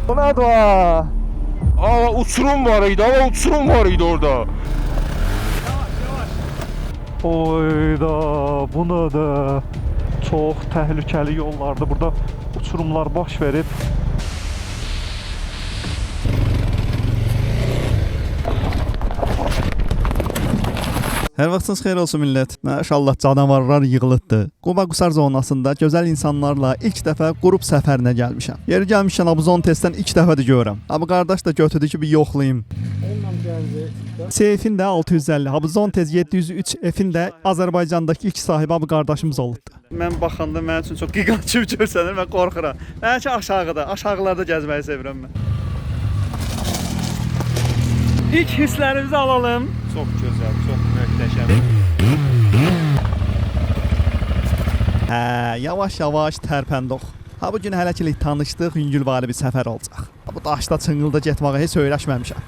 Bu nədir o? Aa, uçurum var idi, uçurum var idi orada. Oyda, bu nədir? Çox təhlükəli yollardır. Burada uçurumlar baş verib. Hər vaxtınız xeyir olsun millət. Maşallah canavarlar yığılıbdı. Quba-Qusar zonasında gözəl insanlarla ilk dəfə qrup səfərinə gəlmişəm. Yeri gəlmişəm Abuzon testdən ilk dəfədir görürəm. Abi qardaş da götürdü ki bir yoxlayım. Seyfin də 650, Abuzon tez 703 F-in də Azərbaycandakı ilk sahibi abi qardaşımız olubdu. Mən baxanda mənim üçün çox gigant kimi görsənir, mən qorxuram. Mənim üçün aşağıda, aşağılarda gəzməyi sevirəm mən. İlk hisslərimizi alalım. Çox gözəl, çox möhtəşəm. Yavaş-yavaş tərpəndik. Ha bu gün hələkilik tanışdıq, yüngülvari bir səfər olacaq. Bu daşda çınqılda getməyə heç öyrəşməmişəm.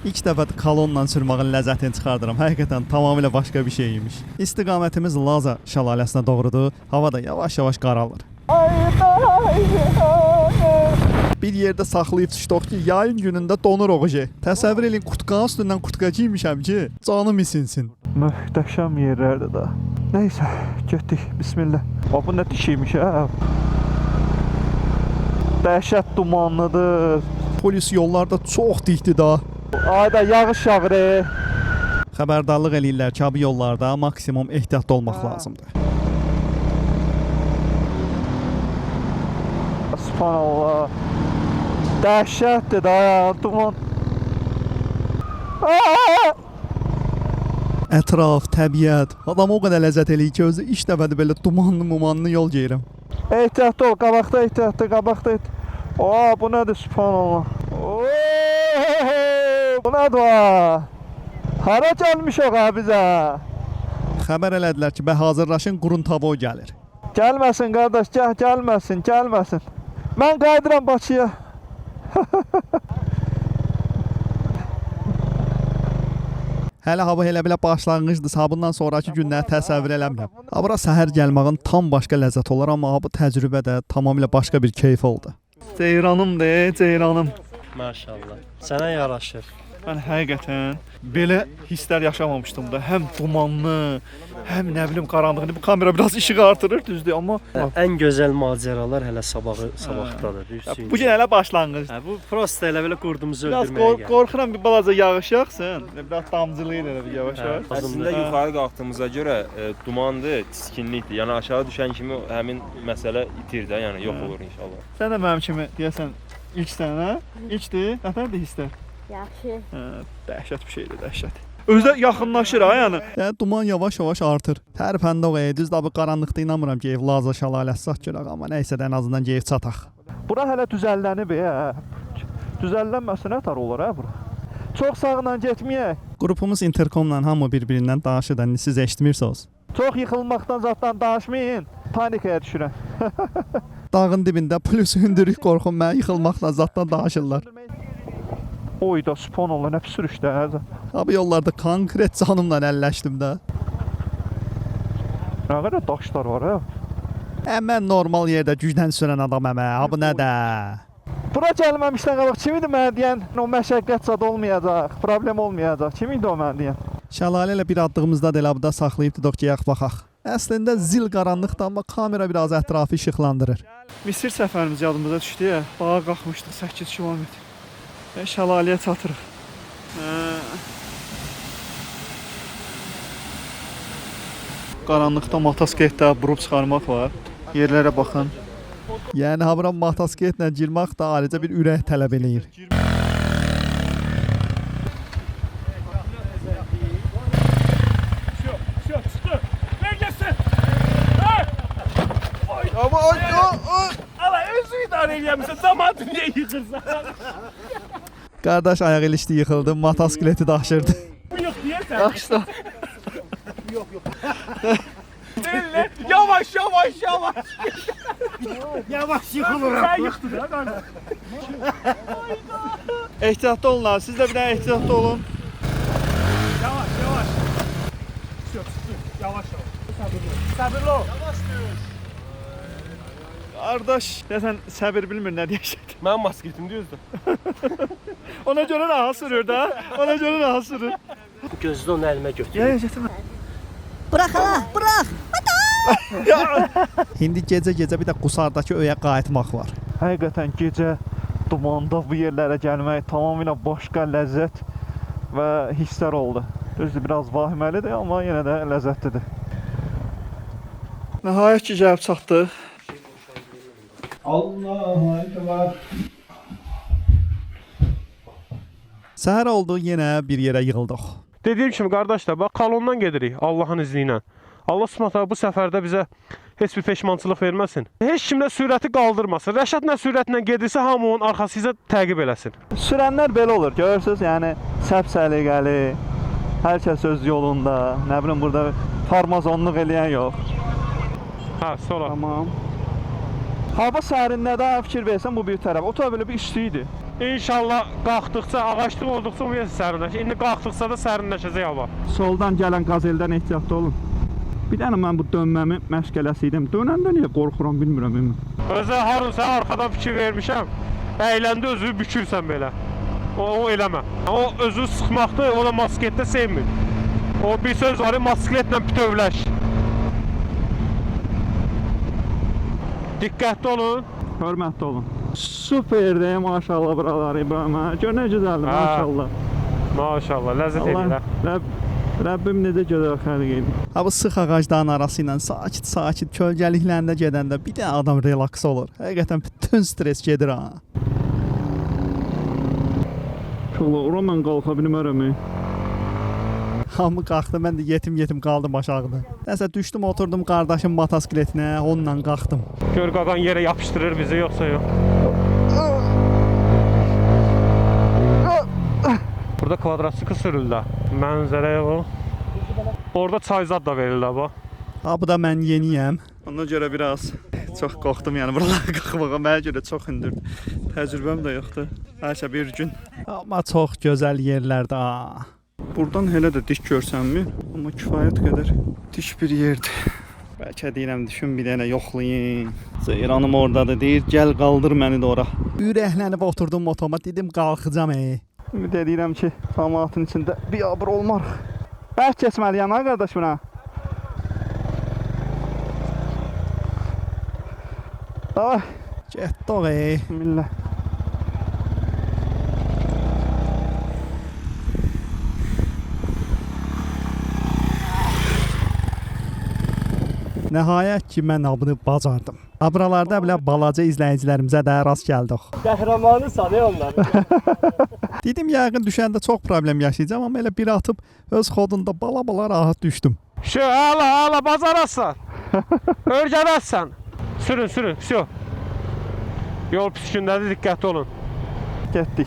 İlk dəfə kolonla sürmağın ləzzətini çıxardıram. Həqiqətən tamamilə başqa bir şey imiş. İstiqamətimiz Laza şəlaləsinə doğrudur. Hava da yavaş-yavaş qaralır. Bir yerdə saxlayıb çıxdıq ki, yayın günündə donuruq ki. Təsəvvür edin, qurtqanın üstündən qurtqa giymişəm ki, canım isinsin. Möhtəşəm yerlərdir də. Nəysə, getdik. Bismillah. Bu nə dişiymiş hə? Dəhşət dumanlıdır. Polis yollarda çox dikdir da. Ayda yağış yağır. Xəbərdarlıq eləyirlər ki, bu yollarda maksimum ehtiyatlı olmaq lazımdır. Subhanallah. Dəhşətdir da ya, duman. Ətraf, təbiət, adam o qədər ləzzət eləyir ki, özü ilk dəfədir belə dumanlı yol geyirəm. Ehtiyatlı ol, qabaqda ehtiyatlı, qabaqda ehtiyatlı. Bu nədir subhanallah. Bu nədir o? Hara gəlmişik ha bizə? Xəbər elədilər ki, hazırlaşın, Quruntavoy gəlir. Gəlməsin qardaş, gəlməsin, gəlməsin. Mən qayıdıram Bakıya. Hələ hava elə belə başlanğıcdır. Bundan sonraki günləri təsəvvür eləmirəm. Bura səhər gəlməyin tam başqa ləzzət olar, amma bu təcrübə də tamamilə başqa bir keyf oldu. Ceyranımdır, ceyranım. Maşallah. Sənə yaraşır. Mən həqiqətən belə hisslər yaşamamışdım da. Həm dumanlı, həm nə bilim qaranlıq. Bu kamera biraz işığı artırır, düzdür, amma Ən gözəl macəralar hələ sabahdadır. bu gün hələ başlanğıc. Bu prosta elə belə qurdumuzu Biraz öldürməyə gəlir. qorxuram bir balaca yağış yağsın. Biraz damcılayır elə bir yavaş-yavaş. Əslində yuxarı qalxdığımıza görə dumandır, tiskinlikdir. Yəni aşağı düşən kimi həmin məsələ itir də, yəni yox olur inşallah. Sən də mənim kimi deyəsən ilksən, hə? İlkdir. Nətərdir hisslər? Yaxşı. Dəhşət bir şeydir, dəhşət. Özü yaxınlaşır ha, yəni. Duman yavaş-yavaş artır. Tərpəndə o düzdür, bu qaranlıqda inanmıram ki, ev Laza şəlaləsi sat görək, amma nəysə də ən azından geyib çataq. Bura hələ düzəllənib, düzəllənməsə nə tar olar hə bura? Çox sağla getməyək. Qrupumuz interkomla hamı bir-birindən danışır da, siz eşitmirsiniz. Çox yıxılmaqdan zatdan danışmayın. Panikaya düşürəm. Dağın dibində plus hündürlük qorxum mənə yıxılmaqla zatdan danışırlar. Oyda subhanallah nə pis sürüşdə hə. Abi yollarda konkret canımla əlləşdim də. Nə qədər daşlar var hə. Mən normal yerdə gücdən sürən adam əmə, bu nə də? Bura gəlməmişdən qabaq kim idi mənə deyən, o məşəqqət zad olmayacaq, problem olmayacaq. Kim idi o mənə deyən? Şəlalə ilə bir addığımızda Delabda saxlayıb dedik ki, yax baxaq. Əslində zil qaranlıqda, amma kamera biraz ətrafı işıqlandırır. Misir səfərimiz yadımıza düşdü ya. Bağa qalxmışdıq 8 kilometr. Şəlaləyə çatırıq. Qaranlıqda motosikletdə burub çıxarmaq var. Yerlərə baxın. Yəni habıram motosikletlə girmək də ayrıca bir ürək tələb eləyir. Ala özü idarə eləmişsən, cəmaatı niyə yıxırsan? Qardaş ayaq ilişdi, yıxıldı, motosikleti daşırdı. Bu yox deyirsən. Daşda. Yavaş, yavaş, yavaş. Yavaş yıxılıram. Sən yıxdın ha qardaş. Ehtiyatlı olun, siz də bir dənə ehtiyatlı olun. Yavaş, yavaş. Yavaş, yavaş. Sabırlı ol. Sabırlı ol. Yavaş diyor. Qardaş, desən səbir bilmir nə deyəcək. Mənim masketim düzdür. Ona görə rahat sürür də. Ona görə rahat sürür. Gözdə onu əlimə götür. Ya gətirmə. Bırak hala, bırak. İndi gecə-gecə bir də Qusardakı öyə qayıtmaq var. Həqiqətən gecə dumanda bu yerlərə gəlmək tamamilə başqa ləzzət və hisslər oldu. Düzdür, biraz vahiməlidir, amma yenə də ləzzətlidir. Nəhayət ki, gəlib çatdıq. Allahu Ekber. Səhər oldu, yenə bir yerə yığıldıq. Dediyim kimi qardaşlar, bax kolondan gedirik Allahın izni ilə. Allah Subhanahu bu səfərdə bizə heç bir peşmançılıq verməsin. Heç kimlə sürəti qaldırmasın. Rəşad nə sürətlə gedirsə, hamı onun arxasınca təqib eləsin. Sürənlər belə olur, görürsüz, yəni səbsəliqəli, hər kəs öz yolunda, nə bilim burada farmazonluq eləyən yox. Hə, sola. Tamam. Hava səhərində fikir versən bu bir tərəf. O tərəf belə bir isti idi. İnşallah qalxdıqca, ağaçlıq olduqca ümumiyyətlə sərinləşir. İndi qalxdıqca da sərinləşəcək hava. Soldan gələn qazeldən ehtiyatlı olun. Bir dənə mən bu dönməmi məşqələsi idim. Dönəndə niyə qorxuram bilmirəm. Özə harınsa arxadan fikir vermişəm. Əyləndə özünü bükürsən belə. O eləmə. O özünü sıxmaqdır, o da masketdə sevmir. O bir söz var, masketlə bütövləş. Diqqətli olun. Hörmətli olun. Superdir, maşallah buralar İbrahim. Gör nə gözəldir, maşallah. Maşallah, ləzzət edir. Rəbbim necə gözəl xəlq edir. Ha bu sıx ağacların arası ilə sakit kölgəliklərində gedəndə bir də adam relaks olur. Həqiqətən bütün stres gedir ha. Ora mən qalxa bilmərəm. Hamı qalxdı, mən də yetim qaldım aşağıda. Nəsə düşdüm, oturdum qardaşım motosikletinə, onunla qalxdım. Gör qaqan yerə yapışdırır bizi, yoxsa yox. Burada kvadratçıqı sürürlər. Mənzərəyə o. Orada çayzad da verirlər bax. Ha bu da mən yeniyəm. Ona görə biraz çox qorxdum, yəni buralara qalxmağa mənə görə çox hündürdür. Təcrübəm də yoxdur. Hər şey bir gün. Amma çox gözəl yerlərdə ha. Buradan hələ də dik görsənmir, amma kifayət qədər dik bir yerdir. Bəlkə deyirəm, düşün bir dənə yoxlayın. Ceyranım oradadır, deyir, gəl qaldır məni də ora. Ürəklənib oturdum motoma, dedim qalxacam. Ümid edirəm ki, cəmaatın içində biabır olmarıq. Bərk keçməliyəm ha qardaş buna. Ay, Getdik. millə. Nəhayət ki, mən bunu bacardım. Buralarda belə balaca izləyicilərimizə də rast gəldik. Qəhrəmanısan onları. Dedim, yəqin düşəndə çox problem yaşayacağam, amma elə bir atıb öz xodunda bala rahat düşdüm. Şu, hala, bacararsan. Örgənərsən. Sürün, şu. Yol pis gündədir, diqqətli olun. Getdik.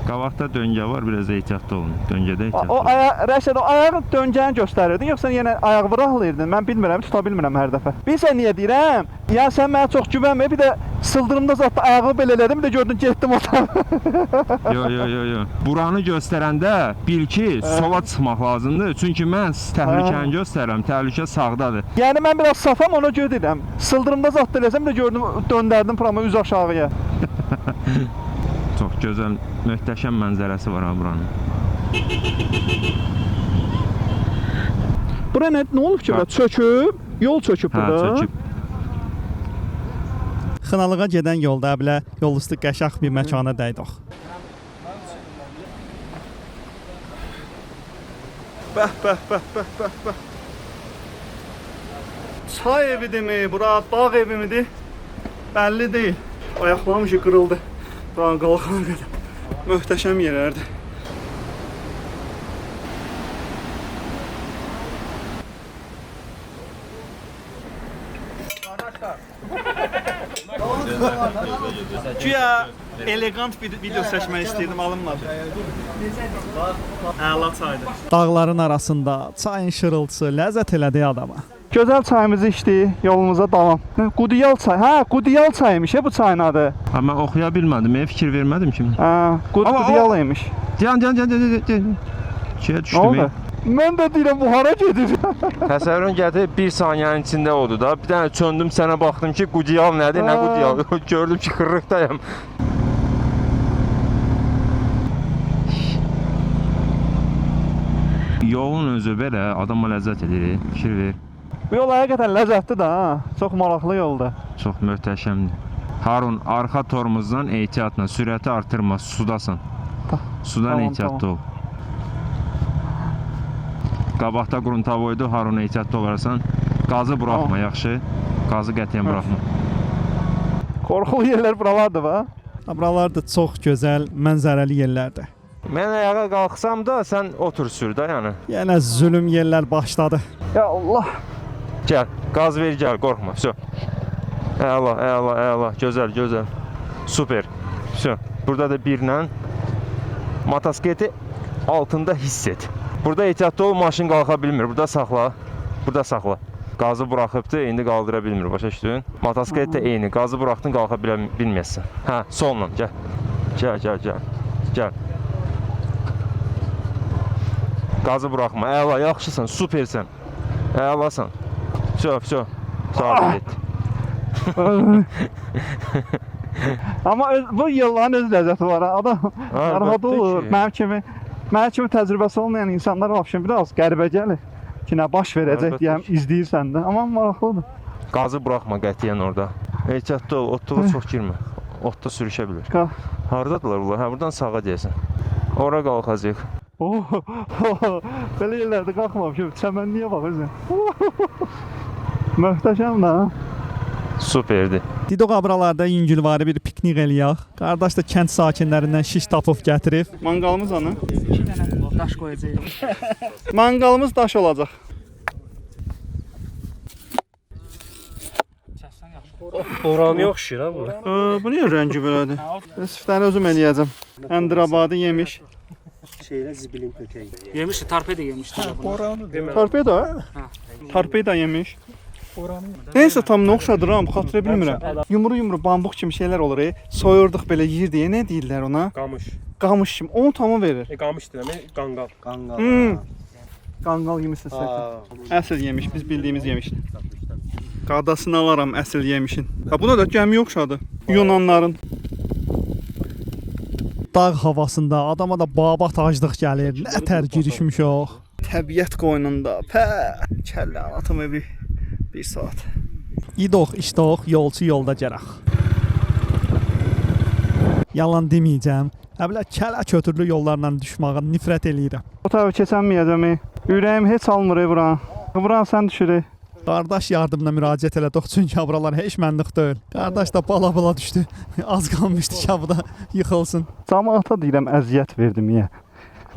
Qabaqda döngə var, biraz ehtiyatlı olun. Döngədə ehtiyatlı O olun. Rəşad, o ayağın döngəni göstərirdin, yoxsa yenə ayağı vıraqlıydın? Mən bilmirəm, tuta bilmirəm hər dəfə. Bilirsən niyə deyirəm? Yəni sən mənə çox güvənmə, bir də sıldırımda zətdə ayağı belə elədim, bir də gördün getdim otan. Yo. Buranı göstərəndə bil ki, sola çıxmaq lazımdır. Çünki mən təhlükəni göstərirəm, təhlükə sağdadır. Yəni mən biraz safam, ona görə deyirəm. Sıldırımda zətdə eləsəm də gördüm, döndərdim prama üz aşağıya. Çox gözəl, möhtəşəm mənzərəsi var ha buranın. Bura nə olub ki? Çöküb, yol çöküb burada. Hə, çöküb. Xınalığa gedən yolda belə yol üstü qəşəng bir məkana dəydik. Bəh. Çay evidirmi, bura dağ evimidir? Bəlli deyil. Ayaqlarım ki qırıldı. Buranın qalxana qədər. Möhtəşəm yerlərdir. Güya elegant bir video çəkmək istəyirdim, alınmadı. Əla çaydır. Dağların arasında çayın şırıltısı ləzzət elədi adama. Gözəl çayımızı içdik, yolumuza davam. Qudiyal çay. Hə, Qudiyal çayıymış bu çayın adı. Ha, mən oxuya bilmədim, fikir vermədim kimi. Hə, Qudiyal imiş. Can. Şeye Nə düşdüm. oldu? Mən də deyirəm bu hara gedir? Təsəvvürün gətir 1 saniyənin içində oldu da. Bir dənə çöndüm sənə baxdım ki, quciyal nədir, nə quciyal. Gördüm ki, xırrıqdayam. Yolun özü belə adama ləzzət edir, fikir ver. Bu yol həqiqətən ləzzətli də ha. Çox maraqlı yoldur. Çox möhtəşəmdir. Harun, arxa tormozdan ehtiyatla, sürəti artırma, sudasan. Sudan Tamam, ehtiyatlı tamam. ol. Qabaqda qruntavoydu, Harun ehtiyatlı olarsan. Qazı buraxma, Tamam. yaxşı. Qazı qətiyyən buraxma. Qorxulu yerlər buralardır va. Buralar da çox gözəl, mənzərəli yerlərdir. Mən ayağa qalxsam da sən otur sür də yəni. Yenə zülm yerlər başladı. Ya Allah. Gəl, qaz ver, gəl, qorxma. Vəsə. Əla, əla, əla. Gözəl, gözəl. Super. Vəsə. Burada da birlə motosiketi altında hiss et. Burada ehtiyatlı ol, maşın qalxa bilmir. Burada saxla. Burada saxla. Qazı buraxıbdı, indi qaldıra bilmir. Başa düşdün? Motosiklet də eyni. Qazı buraxdın, qalxa bilməzsən. Hə, solla, gəl. Gəl, gəl, gəl. Gəl. Qazı buraxma. Əla, yaxşısan, supersən. Əlasan. Vəsə. Sağ get. Amma bu yolların öz ləzzəti var ha. Adam narahat olur. ki. Mənim kimi təcrübəsi olmayan insanlar vəbşən biraz qəribə gəlir. Ki nə baş verəcək Əlbəttə deyəm, ki. izləyirsən də. Amma maraqlıdır. Qazı buraxma qətiyyən orada. Ehtiyatlı ol, otluğa çox girmə. Otda sürüşə bilir. Hardadılar bunlar? Hə, buradan sağa deyəsən. Ora qalxacaq. Belə yerlərdə qalxmamışım. Çəmənliyə bax özün. Möhtəşəm də. Superdi. Didoq abralarda yüngülvari bir piknik eləyək. Qardaş da kənd sakinlərindən şiş tapıb gətirib. Manqalımız anı. 2 dənə daş qoyacağıq. Manqalımız daş olacaq. Boranı oxşuyur ha bu. Bu niyə rəngi belədir? Siftəni özüm eləyəcəm. Əndirabadi yemiş. Şeylə zibilin kökəyi. Yemişdi, tarpeda yemişdi. Torpedo? Torpedo yemiş. Neysə tam nə oxşadıram, xatırlaya bilmirəm. Yumru bambuq kimi şeylər olur. Soyurduq belə yeyirdi. Nə deyirlər ona? Qamış. Qamış kimi. Onu tamı verir. Qamış demək, qanqal. Qanqal yemişsə sən. Əsl yemiş, biz bildiyimiz yemişdir. Qadasını alaram əsl yemişin. Ha buna da gəmi oxşadı. Yunanların. Dağ havasında adama da babat aclıq gəlir. Nə tər girişmişik. Təbiət qoynunda. Pə, kəllə anlatım evi. 1 saat. İdoq, işdoq, yolçu yolda gərək. Yalan deməyəcəm. Həblə kələ kötürlü yollarla düşməyə nifrət eləyirəm. O tərəfə keçənməyəcəm. Ürəyim heç almır buran. Buran sən düşür. Qardaş yardımına müraciət elədik çünki buralar heç mənlik deyil. Qardaş da bala düşdü. Az qalmışdı ki, bu da yıxılsın. Cəmaata deyirəm əziyyət verdim niyə?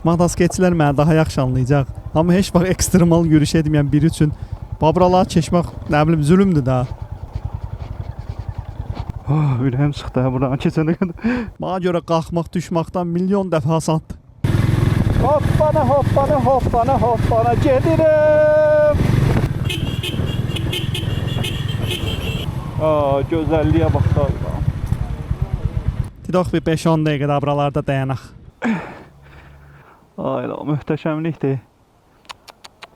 Motosikletçilər məni daha yaxşı anlayacaq. Amma heç vaxt ekstremal yürüyüş etməyən biri üçün buraları keçmək nə bilim zülmdür da. Ürəyim sıxdı buradan keçənə qədər. Mənə görə qalxmaq düşməkdən milyon dəfə asandır. Hoppana gedirəm. Gözəlliyə bax da. Didoq bir 5-10 dəqiqədə buralarda dayanaq. Ayla, möhtəşəmlikdir.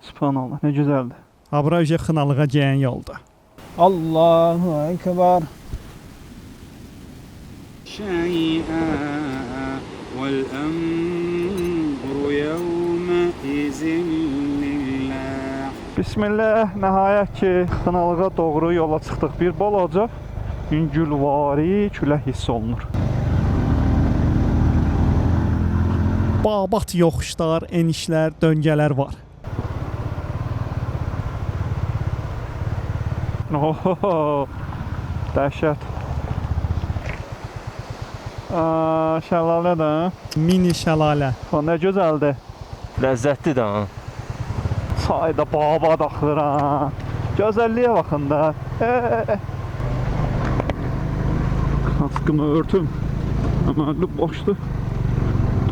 Subhanallah, nə gözəldir. Bura ücə xınalığa gələn yolda. Allahu Ekber. Şey'a vel emru yevme izin lillah. Bismillah, nəhayət ki, xınalığa doğru yola çıxdıq. Bir balaca yüngülvari külək hiss olunur. Babat yoxuşlar, enişlər, döngələr var. Dəhşət. Şəlalə də. Mini şəlalə. Nə gözəldir. Ləzzətli də ha. Çayda babad axır ha. Gözəlliyə baxın da. Qaskımı örtüm. Əməlli boşdur.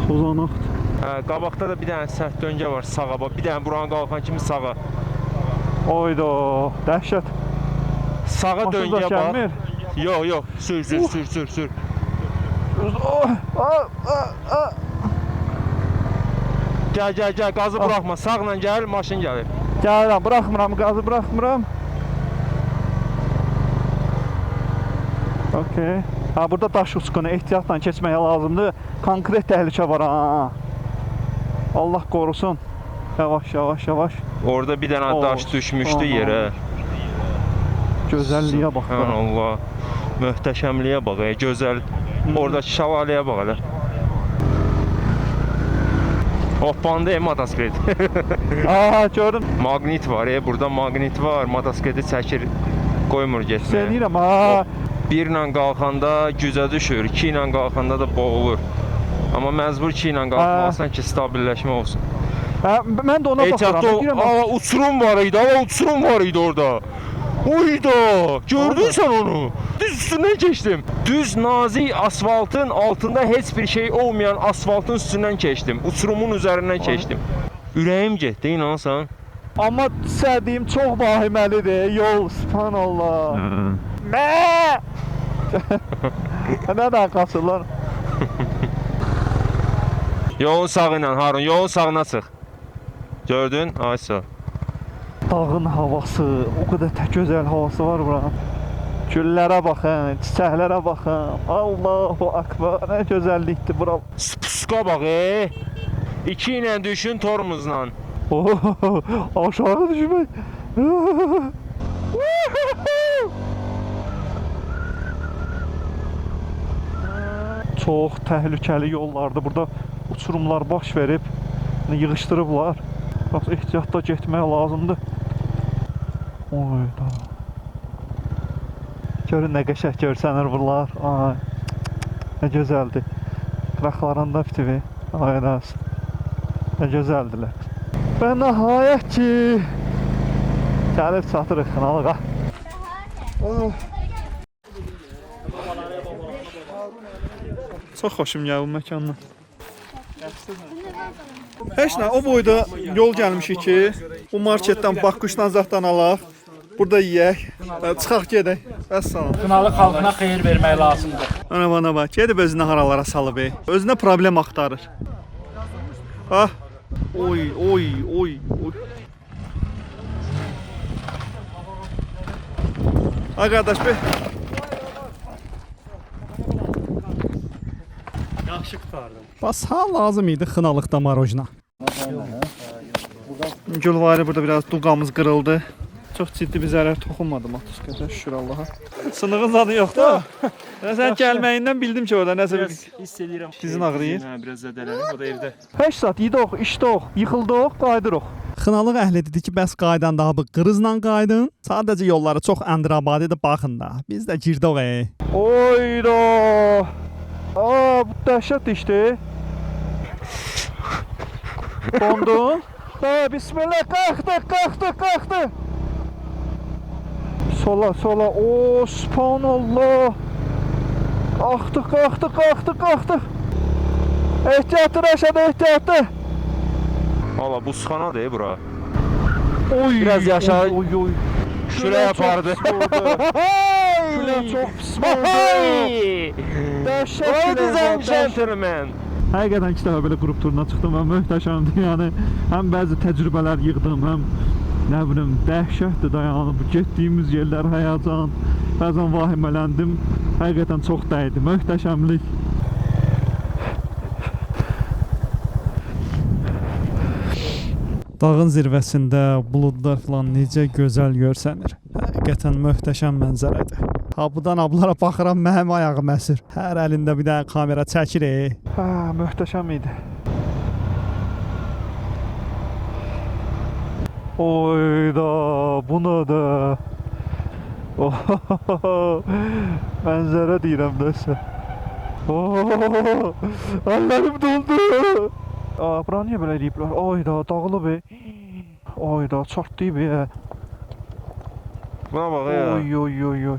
Tozanaqdır. Qabaqda da bir dənə sərt döngə var sağa bax. Bir dənə buranın qalxan kimi sağa. Oyda, dəhşət. Sağa döngə bax. Gəlmir. Yox, sür. Gəl, qazı buraxma. Sağla gəl, maşın gəlir. Gəlirəm, buraxmıram, qazı buraxmıram. Okay. Ha, burada daş uçqunu ehtiyatla keçməyə lazımdır. Konkret təhlükə var ha. Allah qorusun. Yavaş. Orada bir dənə daş düşmüşdü yerə. Gözəlliyə bax. Allah. Möhtəşəmliyə bax, gözəl. Oradakı şəlaləyə bax elə. Hoppandı motosiklet. Aha, gördüm. Maqnit var, burada maqnit var. Motosikleti çəkir, qoymur getməyə. Sənirəm ha. Bir ilə qalxanda gücə düşür, 2 ilə qalxanda da boğulur. Amma məcbur 2 ilə qalxmalısan ki, stabilləşmə olsun. Hə, mən də ona baxıram. Uçurum var idi orada. Oyda, gördün sən onu? Düz üstündən keçdim. Düz nazik asfaltın altında heç bir şey olmayan asfaltın üstündən keçdim. Uçurumun üzərindən keçdim. Ürəyim getdi, inansan. Amma sədiyim çox vahiməlidir. Yol, subhanallah. Nə? Nədən qaçırlar? Yolun sağı ilə Harun, yolun sağına çıx. Gördün? Ay sağ. Dağın havası, o qədər gözəl havası var bura. Güllərə baxın, çiçəklərə baxın. Allahu akbar, nə gözəllikdir bura. Spuska bax, 2 ilə düşün tormuzla. Aşağı düşmək. Çox təhlükəli yollardır. Burada uçurumlar baş verib, yığışdırıblar. Bax, ehtiyatla getmək lazımdır. Oyda. Görün nə qəşəng görsənir bunlar. Ay, nə gözəldir. Qıraqlarında bitivi. Ay, nə gözəldilər. Və nəhayət ki, gəlib çatırıq Xınalığa. Çox xoşum gəldi bu məkandan. Heç nə, o boyda yol gəlmişik ki, bu marketdən Bakkuşdan zaddan alaq, burada yeyək, çıxaq gedək. Vəssalam. Xınalı xalqına xeyir vermək lazımdır. Ana bana bax, gedib özünə haralara salıb. Özünə problem axtarır. Ah. Oy. Ay qardaş be. Yaxşı qutardım. Bas ha lazım idi Xınalıqda marojna. Gülvari burada biraz duqamız qırıldı. Çox ciddi bir zərər toxunmadı motosikletə, şükür Allaha. Sınığın zadı yoxdur. Sən gəlməyindən bildim ki, orada nəsə bir Hiss edirəm. dizin ağrıyır. Hə, biraz zədələnib, o da evdə. 5 saat yediq, içdik, yıxıldıq, qaydırıq. Xınalıq əhli dedi ki, bəs qaydan daha bu qırızla qaydın. Sadəcə yolları çox əndirabadidir, baxın da. Biz də girdik. Oyda. Aa, bu dəhşət işdi. Dondun. Ha, bismillah, qalxdı. Sola. O, subhanallah. Qalxdı. Ehtiyatlı Rəşad, ehtiyatlı. Valla buzxanadır bura. Oy, Biraz yaşa. Oy. Şuraya apardı. Gülə çox pis oldu. Dəhşət Ladies and gülə. gentlemen. Həqiqətən 2 dəfə belə qrup turuna çıxdım və möhtəşəmdir. Yəni həm bəzi təcrübələr yığdım, həm nə bilim dəhşətdir da, yəni bu getdiyimiz yerlər həyəcan, bəzən vahimələndim. Həqiqətən çox dəydi, möhtəşəmlik. Dağın zirvəsində buludlar falan necə gözəl görsənir. Həqiqətən möhtəşəm mənzərədir. Ha budan ablara baxıram, mənim ayağım əsir. Hər əlində bir dənə kamera çəkir. Hə, möhtəşəm idi. Oyda, buna da. Mənzərə deyirəm də sizə. Əllərim doldu. Aa, bura niyə belə eləyiblər? Oyda, dağılıb. Oyda, çartlayıb. Buna bax ya. Oy.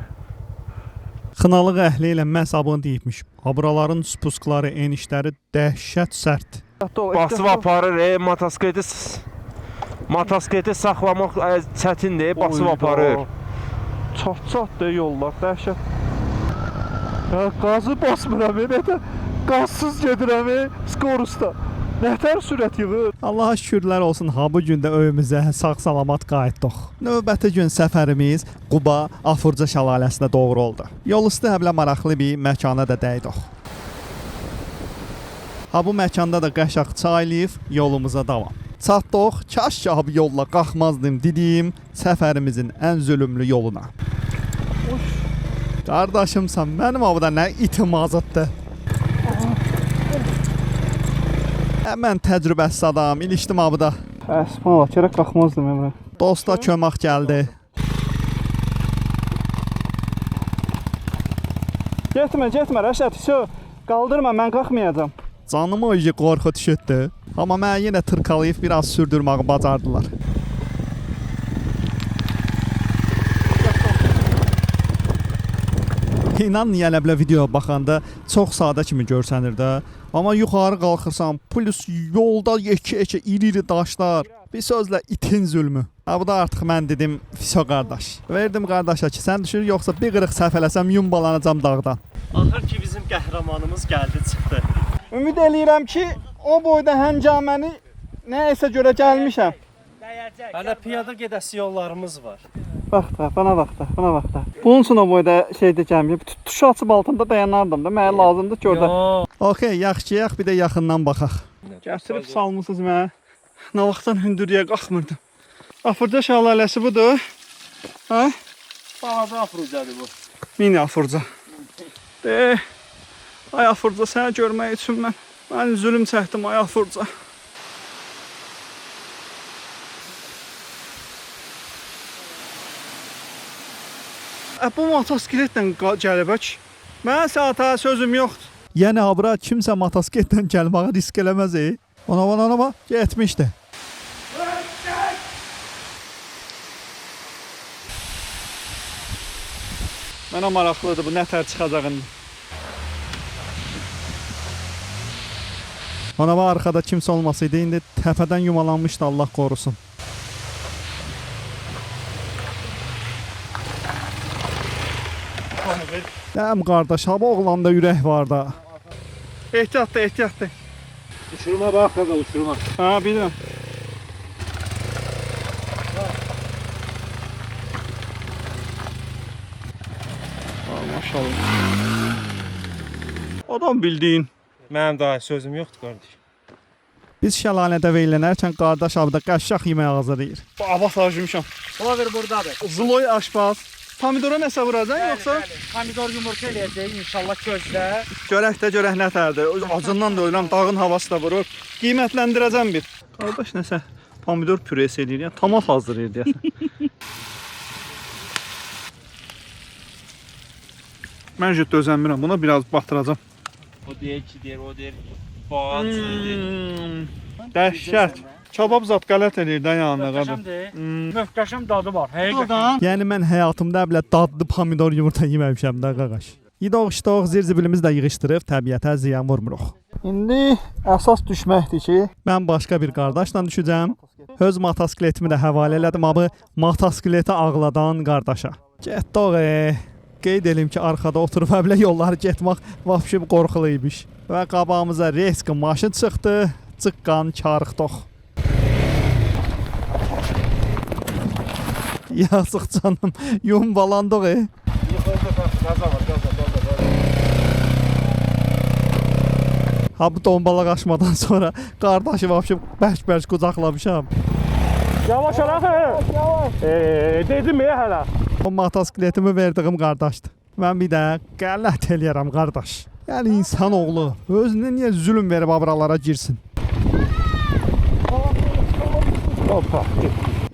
Xınalıq əhli ilə məhz abını deyibmiş. Buraların spuskları, enişləri dəhşət sərt. Basıb aparır, motosikleti saxlamaq çətindir, basıb aparır. Çat-çatdır yollar, dəhşət. Qazı basmıram, nə də qazsız gedirəm, skorusda. Nətər sürət yığır? Allaha şükürlər olsun, ha bu gün də öyümüzə sağ-salamat qayıtdıq. Növbəti gün səfərimiz Quba Afurca şəlaləsinə doğru oldu. Yol üstü həblə maraqlı bir məkana da dəydik. Ha bu məkanda da qəşəng çaylayıb yolumuza davam. Çatdıq, kaş ki abi yolla qalxmazdım dedim səfərimizin ən zülümlü yoluna. Qardaşımsan, mənim abıda nə itimazıddır. Mən təcrübəsiz adam, ilişdim abıda. Əsma, kerək qalxmazdım Emre. Dosta kömək gəldi. Getmə, Rəşad, qaldırma, mən qalxmayacağam. Canımı öyle qorxu düşürdü. Amma mən yenə tırkalayıb biraz sürdürməyi bacardılar. İnan yəni belə video baxanda çox sadə kimi görsənir də. Amma yuxarı qalxırsan, plus yolda yekə-yekə iri-iri daşlar. Bir sözlə itin zülmü. Bu da artıq mən dedim, fiso qardaş. Verdim qardaşa ki, sən düşür, yoxsa bir qırıq səhv eləsəm yumbalanacam dağdan. Axır ki bizim qəhrəmanımız gəldi çıxdı. Ümid eləyirəm ki, o boyda həncaməni nəyəsə görə gəlmişəm. Hələ piyada gedəsi yollarımız var. Bax da, bana bax da. Bunun üçün o boyda şeydə gəlmişəm. Tuş açıb altında dayanardım da, mənə lazımdır ki orada. Okey, yaxşıyaq, bir də yaxından baxaq. Gətirib salmısınız mənə. Nə vaxtdan hündürlüyə qalxmırdım. Afurca şəlaləsi budur. Ha? Balaca Afurcadır bu. Mini Afurca. Ay Afurca, səni görmək üçün mən zülüm çəkdim, ay Afurca. Bu motosikletlə gəlib ki, mən səhətə sözüm yoxdur. Yəni abra kimsə motosikletlə gəlməyə risk eləməz. Ona getmişdi. Mənə maraqlıdır bu, nətər çıxacağını. Ona arkada kimsə olmasaydı, indi təpədən yumalanmışdı, Allah qorusun. Dəm qardaş, hava oğlanda ürək var da. Ehtiyatlı. Uçuruma bax, qaqa, uçuruma. Ha, bilirəm. Maşallah. Adam bildiyin. Mənim daha sözüm yoxdur qardaş. Biz şəlalədə veylənərkən qardaş abda qəşşaq yemək hazırlayır. Abas acımışam. Ola buradadır. Zloy aşpaz. Pomidora nəsə vuracaqsan yoxsa? Pomidor yumurta eləyəcək inşallah gözlə. Görək nətərdir. Acından da ölürəm, dağın havası da vurur. Qiymətləndirəcəm bir. Qardaş nəsə pomidor püresi eləyir, yəni tomat hazırlayır deyəsən. Mən jüt dözənmirəm, buna biraz batıracağam. O deyir ki, o deyir. Boğazı. Dəhşət. Kabab zat qələt eləyir də yanına qadı. Möhtəşəm dadı var. Həqiqətən. Yəni mən həyatımda belə dadlı pomidor yumurta yeməmişəm də qaqaş. Yidıq, zirzibilimizi də yığışdırıb təbiətə ziyan vurmuruq. İndi əsas düşməkdir ki, Mən başqa bir qardaşla düşəcəm. Öz motosikletimi də həvalə elədim abi, motosikleti ağladan qardaşa. Getdik. Qeyd edim ki, arxada oturub həblə yolları getmək vəbşi qorxulu imiş. Və qabağımıza reski maşın çıxdı, çıqqan çarıqdıq. Yazıq canım, yumbalandıq. Ha bu dombalaq aşmadan sonra qardaşı vəbşi bərk-bərk qucaqlamışam. Yavaş yavaş. Dedim ya hələ. O motosikletimi verdiyim qardaşdır. Mən bir də qələt eləyərəm qardaş. Yəni insanoğlu özünə niyə zülm verib abralara girsin? hoppa.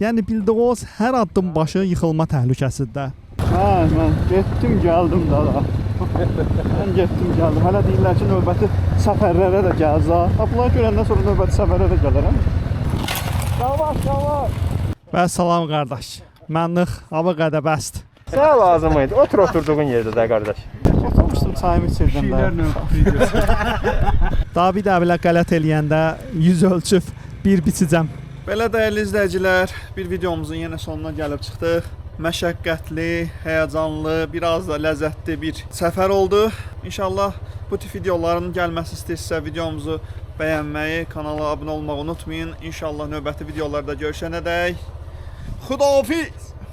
Yəni bildiğiniz hər addım başı yıxılma təhlükəsində. Mən getdim, gəldim daha. Mən getdim, gəldim. Hələ deyirlər ki, növbəti səfərlərə də gələcək. Bunları görəndən sonra növbəti səfərə də gələrəm. Yavaş. Və salam qardaş. Mənlik hava qədəbəst. Sağ lazım idi. Oturduğun yerdə də qardaş. Oturmuşdum, çayımı içirdim də. Daha bir də belə qələt eləyəndə yüz ölçüb bir biçəcəm. Belə dəyərli izləyicilər, bir videomuzun yenə sonuna gəlib çıxdıq. Məşəqqətli, həyəcanlı, biraz da ləzzətli bir səfər oldu. İnşallah bu tip videoların gəlməsi istəyirsə videomuzu bəyənməyi, kanala abunə olmağı unutmayın. İnşallah növbəti videolarda görüşənədək Xudahafiz.